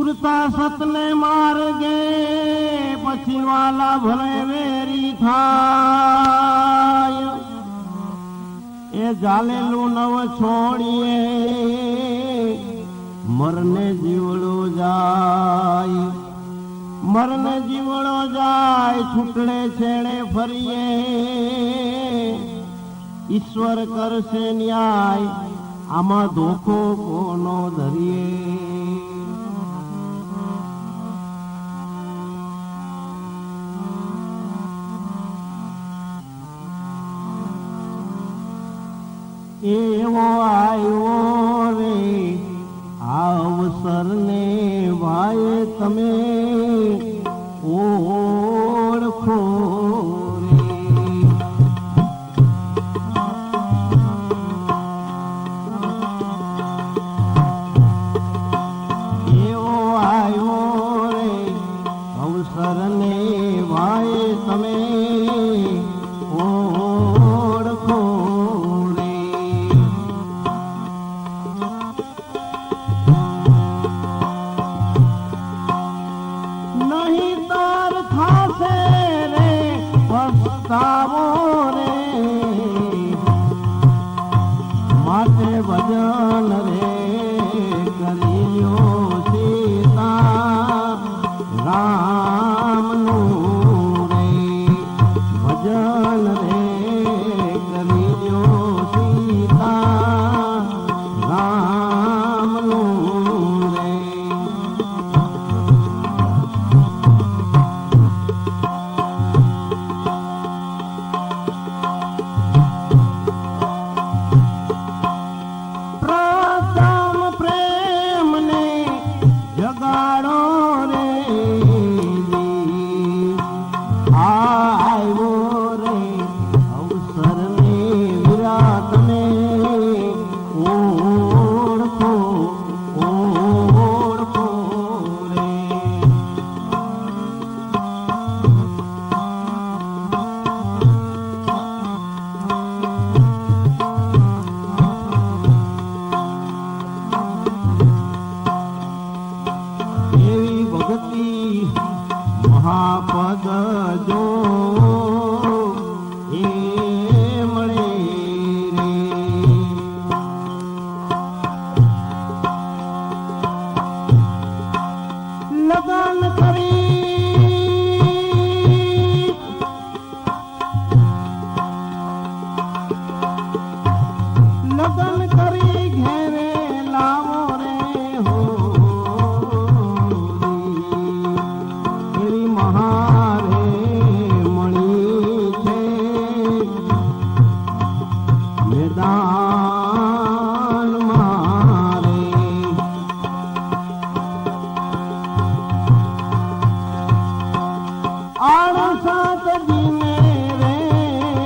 સુરતા સતને માર્ગે પછી વાલા ભલે વેરી થાય એ જાલેલું નવ છોડીએ મરને જીવડો જાય મરને જીવડો જાય છૂટડે છેડે ફરીએ ઈશ્વર કરશે ન્યાય આમાં ધોખો કોનો ધરીએ એવો આવ્યો રે અવસર ને ભાઈ તમે ઓળખો રે એવો આવ્યો રે અવસર ને ભાઈ તમે ઓળખો માટે ભજન રે કરી લ્યો સીતા રામનું રે ભજન રે કરી લ્યો સીતા રામનું રે મહાપદ જો એ મળે રે લગન કરી ઘેરે લાવો રે હો મેદાન મારે આળસાત જીને રે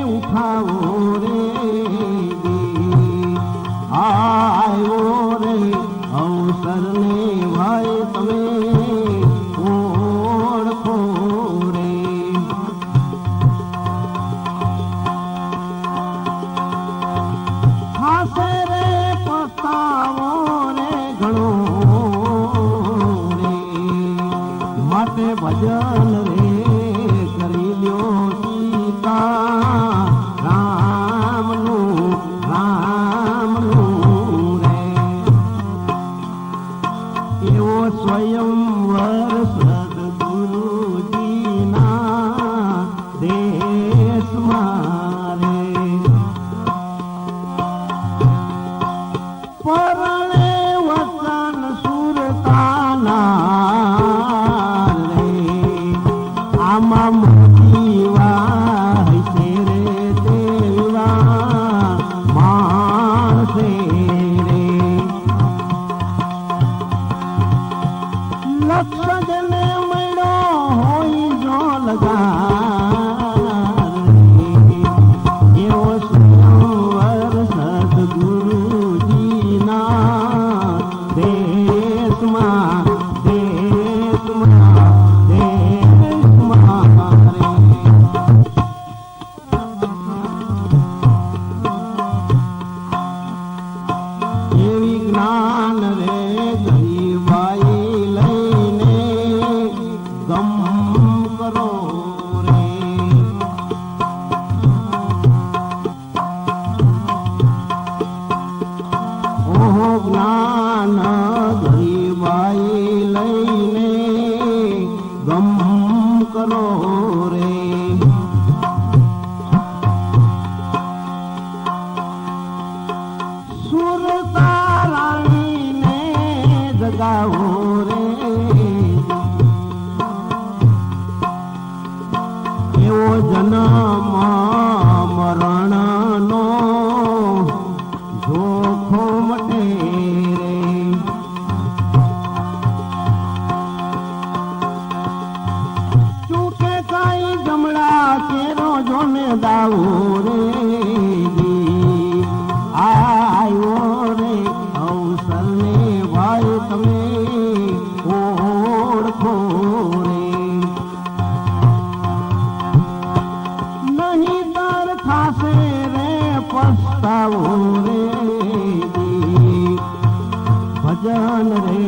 ઉઠાવો રે આવ્યો રે અવસર ને ભાઈ તમે ઓળખો રે હાસે રે પસ્તાવો રે ઘણો રે માટે ભજન રે કરી લ્યો સીતા રામનું રે એવો સ્વયંવર સદગુરુજીના દેશમાં રે પરણે વચન સુરતાના રે આમાં મોતીવા હૈસે રે દેવા માણસે રે લક્ષ જને મળ્યો હોય જો લગા એવો સ્વયંવર સદગુરુજીના દેશમાં એવી જ્ઞાન રે ગરીબાઈ લઈ લઈને ગમ કરો રે. સુરતા રાણીને જગાવો રે. એવો જન્મ મરણનો જોખો મટે રે. ચૂકે કાંઈ જમણા કેરો જોને દાવો રે. આવ્યો રે અવસરને ભાઈ તમે ઓળખો રે. નહીં દર થાશે રે પસ્તાવો રે. ભજન રે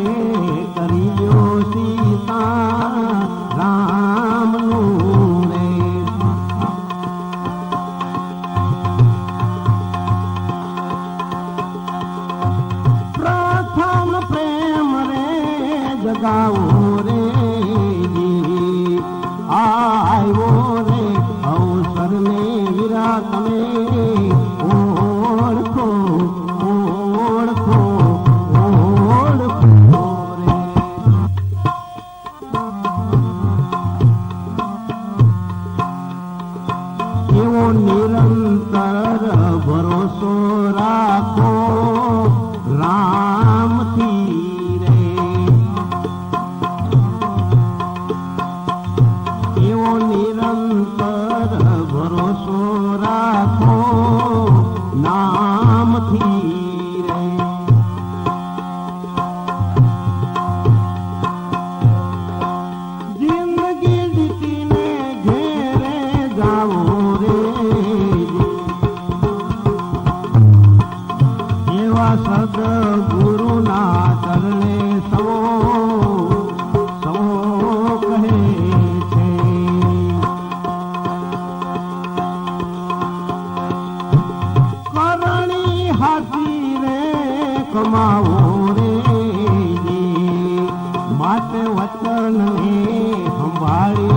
કરીયો સીતા રામનું રે. પ્રથમ પ્રેમ રે જગાવો રે. આવ્યો રે અવસરને વીરા તમે ઓળખો ઓળખો ઓળખો રે. એવો નિરંતર ભરોસો રાખો રામથી રે. એવો નિરંતર ભરોસો રાખો નામથી રે. જિંદગી જીતીને ઘેરે જાવો રે. એવા સદગુરુના ચરણે સવો સવો કહે છે. કરણી હાથી રે કમાવો રે. માટે વચનને સંભાળી